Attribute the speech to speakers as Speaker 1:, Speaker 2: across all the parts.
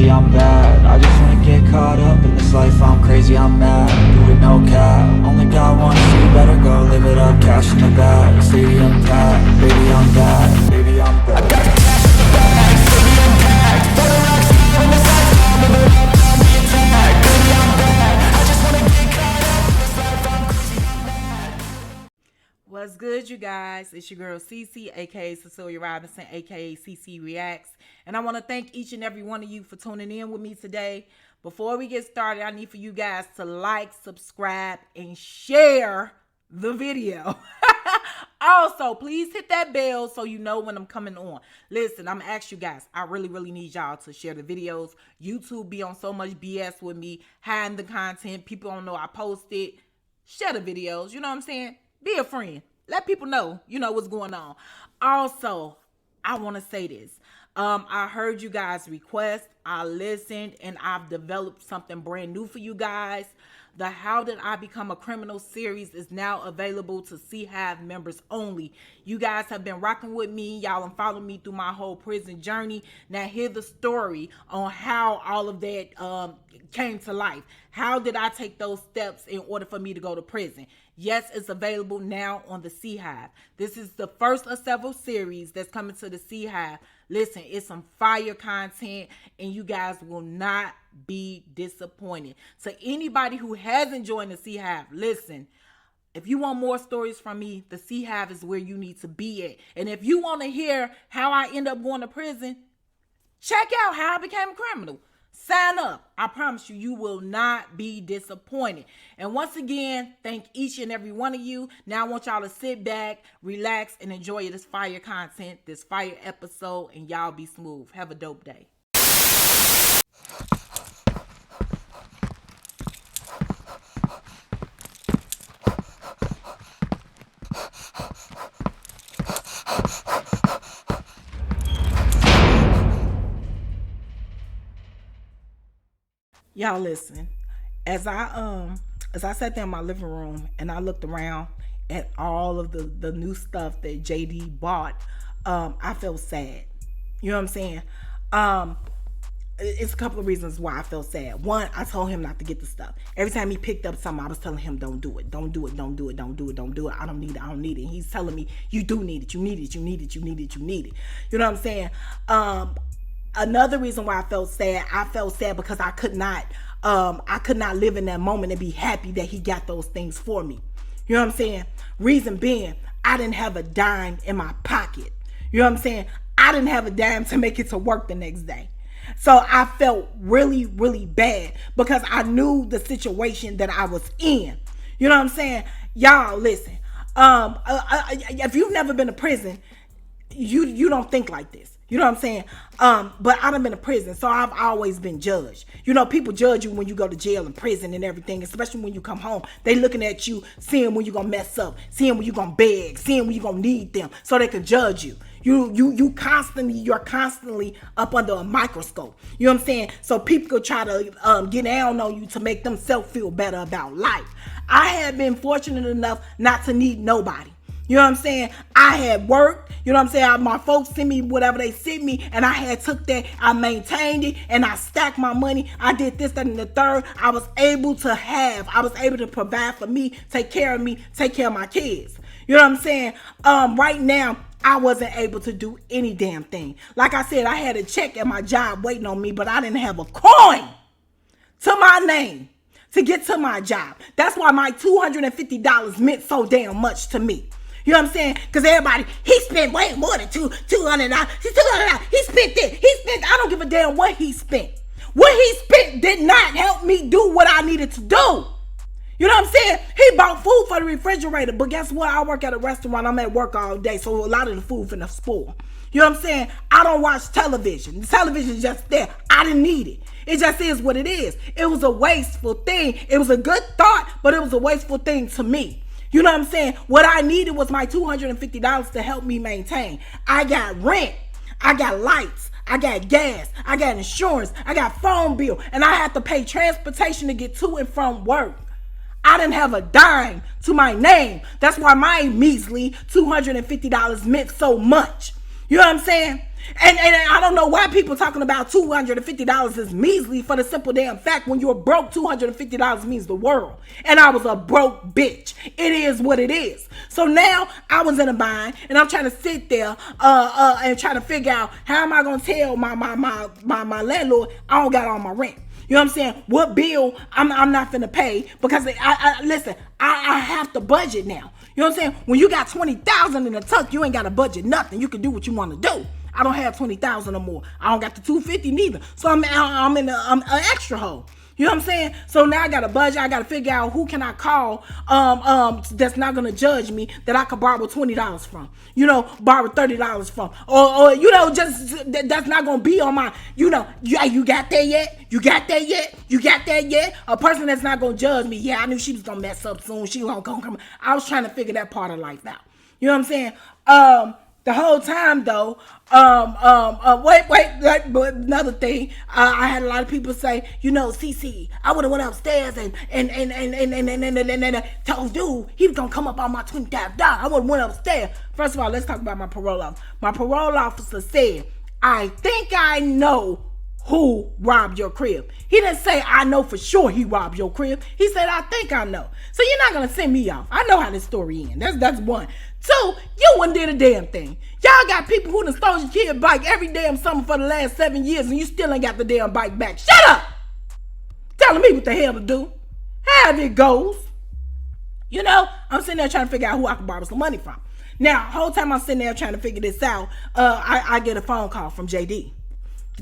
Speaker 1: maybe I'm bad. I just wanna get caught up in this life, I'm crazy, I'm mad. Do it no cap, only got one shit, better go live it up. Cash in the bag, stadium packed. Baby I'm bad, baby I'm bad. I got the cash in the bag, stadium packed. For the rocks on the side, I'm living up, down the attack. Baby I'm bad, I just wanna get caught up in this life, I'm crazy, I'm mad.
Speaker 2: What's good, you guys? It's your girl Cece, aka Cecilia Robinson, aka Cece Reacts, and I want to thank each and every one of you for tuning in with me today. Before we get started, I need for you guys to like, subscribe, and share the video. Also, please hit that bell so you know when I'm coming on. Listen, I'm gonna ask you guys, I really need y'all to share the videos. YouTube be on so much BS with me, hiding the content. People don't know I post it. Share the videos, you know what I'm saying? Be a friend. Let people know, what's going on. Also, I want to say this. I heard you guys' request. I listened, and I've developed something brand new for you guys. The How Did I Become a Criminal series is now available to CHAV members only. You guys have been rocking with me. Y'all have followed me through my whole prison journey. Now hear the story on how all of that came to life. How did I take those steps in order for me to go to prison? Yes, it's available now on the CHAV. This is the first of several series that's coming to the CHAV. Listen, it's some fire content, and you guys will not be disappointed. So anybody who hasn't joined the CHAV, listen, if you want more stories from me, the CHAV is where you need to be at. And if you want to hear how I end up going to prison, check out How I Became a Criminal. Sign up. I promise you, you will not be disappointed. And once again, thank each and every one of you. Now I want y'all to sit back, relax, and enjoy this fire content, this fire episode, and y'all be smooth. Have a dope day. Y'all listen, as I sat there in my living room and I looked around at all of the new stuff that JD bought, I felt sad. You know what I'm saying? It's a couple of reasons why I felt sad. One, I told him not to get the stuff. Every time he picked up something, I was telling him, don't do it. Don't do it. Don't do it. Don't do it. Don't do it. I don't need it. I don't need it. And he's telling me, you do need it. You need it. You need it. You need it. You need it. You know what I'm saying? Another reason why I felt sad because I could not live in that moment and be happy that he got those things for me. You know what I'm saying? Reason being, I didn't have a dime in my pocket. You know what I'm saying? I didn't have a dime to make it to work the next day. So I felt really bad because I knew the situation that I was in. You know what I'm saying? Y'all listen. If you've never been to prison, you don't think like this. You know what I'm saying? But I've been to prison, so I've always been judged. You know, people judge you when you go to jail and prison and everything, especially when you come home. They looking at you, seeing when you're going to mess up, seeing when you're going to beg, seeing when you're going to need them, so they can judge you. You're constantly up under a microscope. You know what I'm saying? So people could try to get down on you to make themselves feel better about life. I have been fortunate enough not to need nobody. You know what I'm saying? I had worked, you know what I'm saying? My folks sent me whatever they sent me, and I had took that, I maintained it, and I stacked my money. I did this, that, and the third. I was able to provide for me, take care of me, take care of my kids. You know what I'm saying? Right now, I wasn't able to do any damn thing. Like I said, I had a check at my job waiting on me, but I didn't have a coin to my name to get to my job. That's why my $250 meant so damn much to me. You know what I'm saying? Because everybody, he spent way more than $200. He spent this. I don't give a damn what he spent. What he spent did not help me do what I needed to do. You know what I'm saying? He bought food for the refrigerator. But guess what? I work at a restaurant. I'm at work all day. So a lot of the food finna spoil. You know what I'm saying? I don't watch television. The television is just there. I didn't need it. It just is what it is. It was a wasteful thing. It was a good thought, but it was a wasteful thing to me. You know what I'm saying? What I needed was my $250 to help me maintain. I got rent. I got lights. I got gas. I got insurance. I got phone bill. And I had to pay transportation to get to and from work. I didn't have a dime to my name. That's why my measly $250 meant so much. You know what I'm saying? And I don't know why people talking about $250 is measly for the simple damn fact when you're broke, $250 means the world. And I was a broke bitch. It is what it is. So now I was in a bind and I'm trying to sit there and try to figure out how am I gonna tell my landlord I don't got all my rent. You know what I'm saying? What bill I'm not finna pay because I have to budget now. You know what I'm saying? When you got 20,000 in the tuck, you ain't got to budget nothing. You can do what you want to do. I don't have 20,000 or more. I don't got the 250 neither. So I'm in an extra hole. You know what I'm saying? So now I got a budget. I got to figure out who can I call that's not going to judge me that I could borrow $20 from. You know, borrow $30 from. Or you know, just that's not going to be on my, you know, you got that yet? You got that yet? You got that yet? A person that's not going to judge me. Yeah, I knew she was going to mess up soon. She was going to come. I was trying to figure that part of life out. You know what I'm saying? The whole time though, but another thing, I had a lot of people say, you know, Cece, I would have went upstairs and told dude he was gonna come up on my $20,000. I would have went upstairs. First of all, let's talk about my parole officer. My parole officer said, I think I know who robbed your crib. He didn't say I know for sure he robbed your crib. He said I think I know. So you're not gonna send me off. I know how this story ends. That's one. Two, you wouldn't did a damn thing. Y'all got people who done stole your kid bike every damn summer for the last 7 years and you still ain't got the damn bike back. Shut up! Telling me what the hell to do. How it goes. You know, I'm sitting there trying to figure out who I can borrow some money from. Now, the whole time I'm sitting there trying to figure this out, I get a phone call from JD.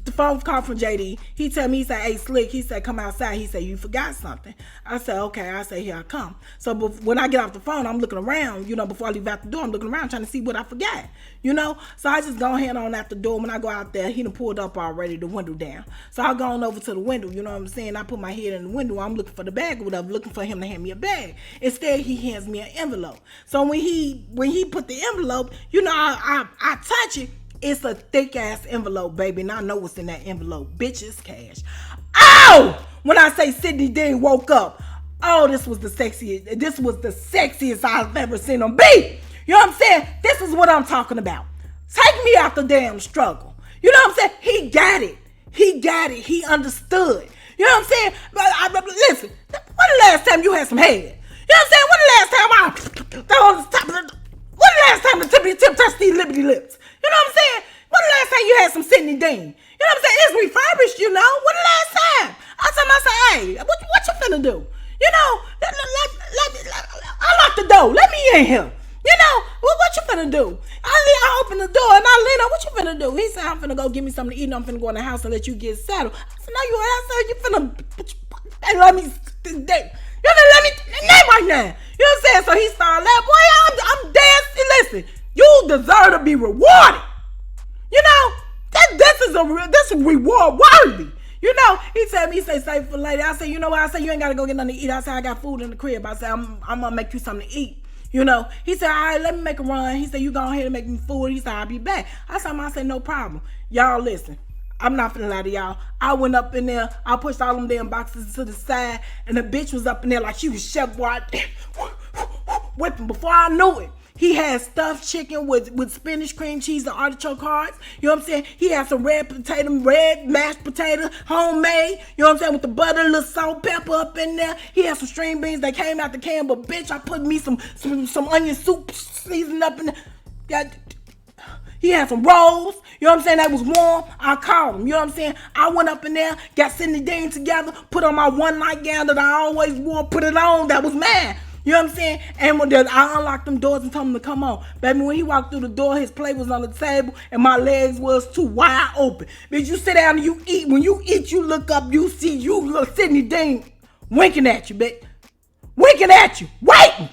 Speaker 2: The phone call from JD. He tell me, he said, hey, Slick, he said, come outside. He said, you forgot something. I said, okay. I said, here I come. So when I get off the phone, I'm looking around, you know, before I leave out the door, I'm looking around trying to see what I forgot, you know. So I just go ahead on out the door. When I go out there, he done pulled up already, the window down. So I go on over to the window, you know what I'm saying. I put my head in the window. I'm looking for the bag or whatever, looking for him to hand me a bag. Instead, he hands me an envelope. So when he put the envelope, you know, I touch it. It's a thick ass envelope, baby, and I know what's in that envelope. Bitch, it's cash. Oh! When I say Sydney Dean woke up, oh, this was the sexiest I've ever seen him be. You know what I'm saying? This is what I'm talking about. Take me out the damn struggle. You know what I'm saying? He got it. He understood. You know what I'm saying? Listen, when the last time you had some head? You know what I'm saying? When the last time when the last time the tip of your tip touched these liberty lips? You know what I'm saying? When the last time you had some Sydney Dean? You know what I'm saying? It's refurbished, you know. When the last time? I told myself, hey, what you finna do? You know, I locked the door. Let me in here. You know, what you finna do? I open the door and I lean up. What you finna do? He said, I'm finna go get me something to eat and I'm finna go in the house and let you get settled. I said, no, you finna let me name right now. You know what I'm saying? So he started laughing. Boy, I'm dancing. Listen, you deserve to be rewarded. You know, this is reward worthy. You know, he said me, say for lady. I said, you know what? I said, you ain't got to go get nothing to eat. I said, I got food in the crib. I said, I'm going to make you something to eat. You know, he said, all right, let me make a run. He said, you go ahead and make me food. He said, I'll be back. I said, no problem. Y'all listen. I'm not finna lie to y'all. I went up in there. I pushed all them damn boxes to the side. And the bitch was up in there like she was chef whipping. Before I knew it, he had stuffed chicken with spinach, cream cheese, and artichoke hearts. You know what I'm saying? He had some red mashed potato, homemade. You know what I'm saying? With the butter, a little salt, pepper up in there. He had some string beans that came out the can. But bitch, I put me some onion soup seasoned up in there. He had some rolls, you know what I'm saying, that was warm. I called him, you know what I'm saying. I went up in there, got Sydney Dean together, put on my one nightgown that I always wore, put it on, that was mine. You know what I'm saying? And when I unlocked them doors and told him to come on. Baby, when he walked through the door, his plate was on the table and my legs was too wide open. Bitch, you sit down and you eat. When you eat, you look up, you see, you look Sydney Dean winking at you, bitch. Winking at you, waiting.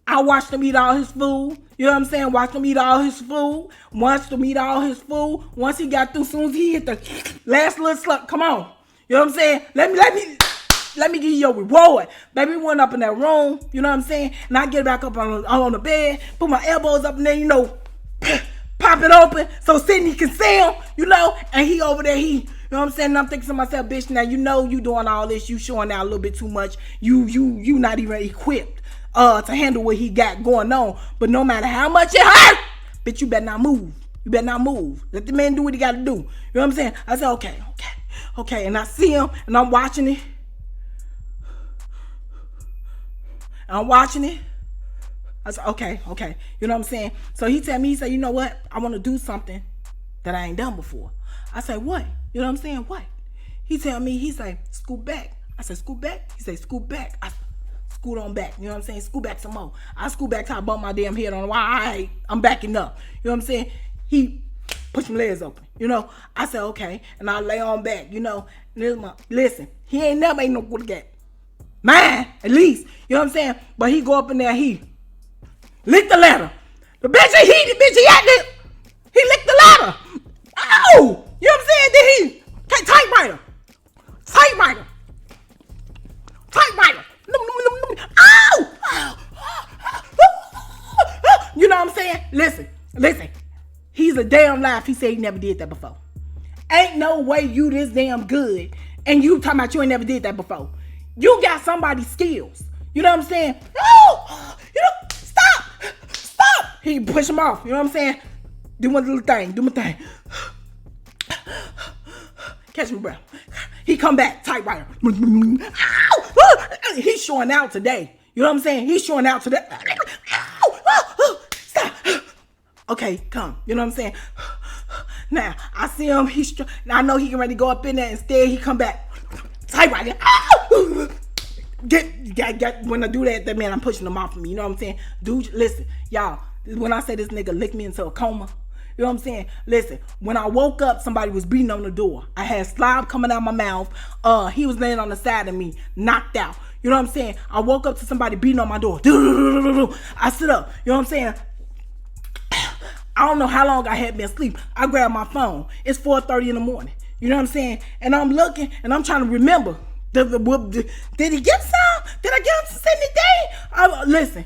Speaker 2: I watched him eat all his food. You know what I'm saying? Watched him eat all his food. Once he got through, soon as he hit the last little slug, come on. You know what I'm saying? Let me give you your reward. Baby, we went up in that room, you know what I'm saying? And I get back up on the bed, put my elbows up in there, you know, pop it open so Sydney can see him, you know? And he over there, you know what I'm saying? And I'm thinking to myself, bitch, now you know you doing all this, you showing out a little bit too much. You not even equipped to handle what he got going on. But no matter how much it hurt, Bitch, you better not move. You better not move. Let the man do what he got to do. You know what I'm saying? I said, okay. And I see him, and I'm watching it. I said, okay. You know what I'm saying? So he tell me, he said, you know what? I want to do something that I ain't done before. I said, what? You know what I'm saying? What? He tell me, he say, scoot back. I said, scoot back? He say, scoot back. I scoot on back. You know what I'm saying? Scoot back some more. I scoot back till I bump my damn head on the wall. Alright, I'm backing up. You know what I'm saying? He pushed my legs open. You know? I said, okay. And I lay on back. You know? Listen, he ain't never ain't no good at mine, at least. You know what I'm saying? But he go up in there, he lick the ladder. The bitch, he at this. He licked the ladder. Ow! You know what I'm saying? Then he typewriter. Ow! You know what I'm saying? Listen. He's a damn lie if he said he never did that before. Ain't no way you this damn good and you talking about you ain't never did that before. You got somebody's skills. You know what I'm saying? No! You know, stop! He push him off. You know what I'm saying? Do my little thing. Do my thing. Catch my breath. He come back. Typewriter. He's showing out today. You know what I'm saying? He's showing out today. Stop. Okay, come. You know what I'm saying? Now, I see him. I know he can ready to go up in there. Instead, he come back. Typewriter. Get when I do that man, I'm pushing him off of me. You know what I'm saying? Dude, listen, y'all. When I say this nigga licked me into a coma, you know what I'm saying? Listen, when I woke up, somebody was beating on the door. I had slob coming out my mouth. He was laying on the side of me, knocked out. You know what I'm saying? I woke up to somebody beating on my door. I stood up. You know what I'm saying? I don't know how long I had been asleep. I grabbed my phone. It's 4:30 in the morning. You know what I'm saying? And I'm looking, and I'm trying to remember. Did he get some? Did I get him anything? Listen,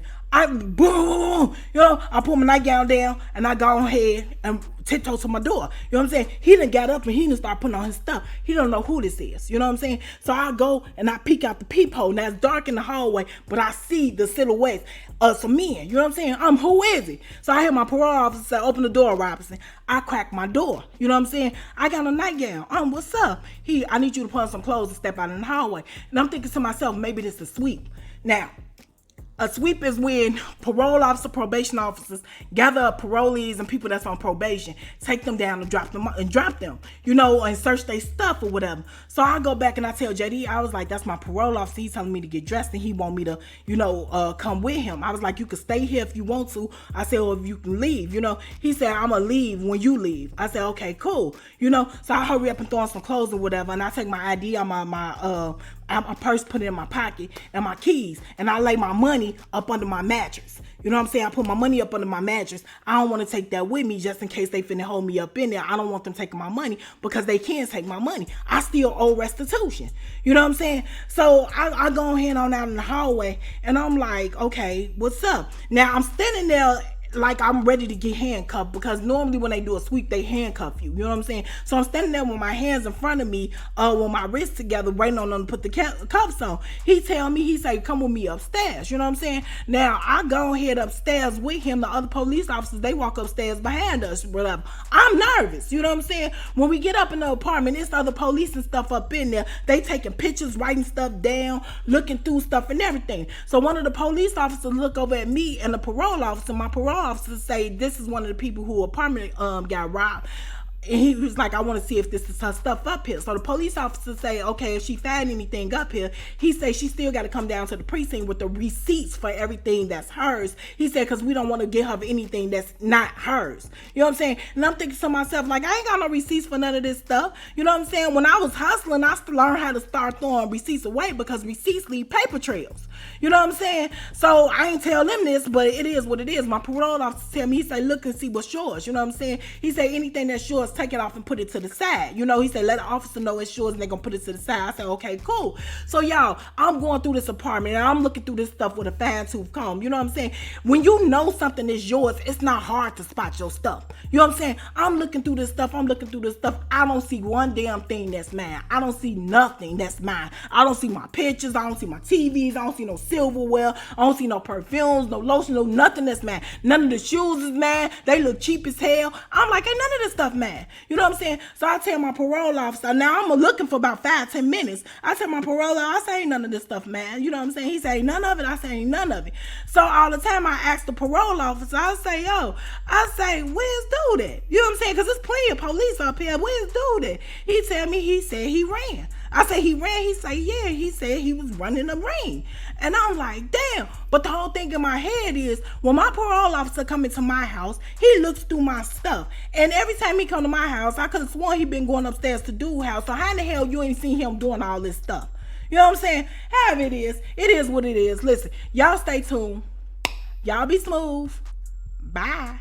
Speaker 2: boom, you know, I put my nightgown down and I go ahead and tiptoe to my door. You know what I'm saying? He done got up and he done start putting on his stuff. He don't know who this is. You know what I'm saying? So I go and I peek out the peephole. Now it's dark in the hallway, but I see the silhouettes of some men. You know what I'm saying? Who is it? So I hear my parole officer say, open the door, Robinson. I crack my door. You know what I'm saying? I got a nightgown. What's up? I need you to put on some clothes and step out in the hallway. And I'm thinking to myself, maybe this is a sweep. Now, a sweep is when parole officer, probation officers gather up parolees and people that's on probation, take them down and drop them, you know, and search their stuff or whatever. So I go back and I tell JD, I was like, that's my parole officer. He's telling me to get dressed and he want me to, you know, come with him. I was like, you can stay here if you want to. I said, well, if you can leave, you know. He said, I'm gonna leave when you leave. I said, okay, cool, you know. So I hurry up and throw on some clothes or whatever, and I take my ID on my purse, put it in my pocket, and my keys, and I lay my money up under my mattress. You know what I'm saying? I put my money up under my mattress. I don't want to take that with me just in case they finna hold me up in there. I don't want them taking my money because they can't take my money. I still owe restitution. You know what I'm saying? So I go ahead on out in the hallway, and I'm like, okay, what's up? Now I'm standing there like I'm ready to get handcuffed, because normally when they do a sweep, they handcuff you. You know what I'm saying? So I'm standing there with my hands in front of me, with my wrists together, waiting on them to put the cuffs on. He tell me, he say, come with me upstairs. You know what I'm saying? Now I go ahead upstairs with him. The other police officers, they walk upstairs behind us, whatever. I'm nervous. You know what I'm saying? When we get up in the apartment, it's other police and stuff up in there. They taking pictures, writing stuff down, looking through stuff and everything. So one of the police officers look over at me and the parole officer. My parole officer say, this is one of the people who apartment got robbed. And he was like, I want to see if this is her stuff up here. So the police officer say, okay, if she found anything up here, he say she still got to come down to the precinct with the receipts for everything that's hers. He said, because we don't want to give her anything that's not hers. You know what I'm saying? And I'm thinking to myself, like, I ain't got no receipts for none of this stuff. You know what I'm saying? When I was hustling, I learned how to start throwing receipts away, because receipts leave paper trails. You know what I'm saying? So I ain't tell them this, but it is what it is. My parole officer tell me, he say, look and see what's yours. You know what I'm saying? He say, anything that's yours, take it off and put it to the side. You know, he said, let the officer know it's yours and they're gonna put it to the side. I said, okay, cool. So y'all, I'm going through this apartment and I'm looking through this stuff with a fine tooth comb. You know what I'm saying? When you know something is yours, it's not hard to spot your stuff. You know what I'm saying? I'm looking through this stuff. I don't see one damn thing that's mine. I don't see nothing that's mine. I don't see my pictures. I don't see my TVs. I don't see no silverware. I don't see no perfumes, no lotion, no nothing that's mad. None of the shoes is mad. They look cheap as hell. I'm like, ain't none of this stuff mad. You know what I'm saying? So I tell my parole officer, now I'm looking for about 5-10 minutes. I tell my parole officer, I say, ain't none of this stuff mad. You know what I'm saying? He say, none of it. I say, ain't none of it. So all the time I ask the parole officer, I say, where's dude at? You know what I'm saying? Because there's plenty of police up here. Where's dude at? He tell me, he said he ran. I say he ran. He say, yeah. He said he was running a ring. And I'm like, damn. But the whole thing in my head is, when my parole officer come into my house, he looks through my stuff. And every time he come to my house, I could have sworn he been going upstairs to dude's house. So how in the hell you ain't seen him doing all this stuff? You know what I'm saying? However it is what it is. Listen, y'all stay tuned. Y'all be smooth. Bye.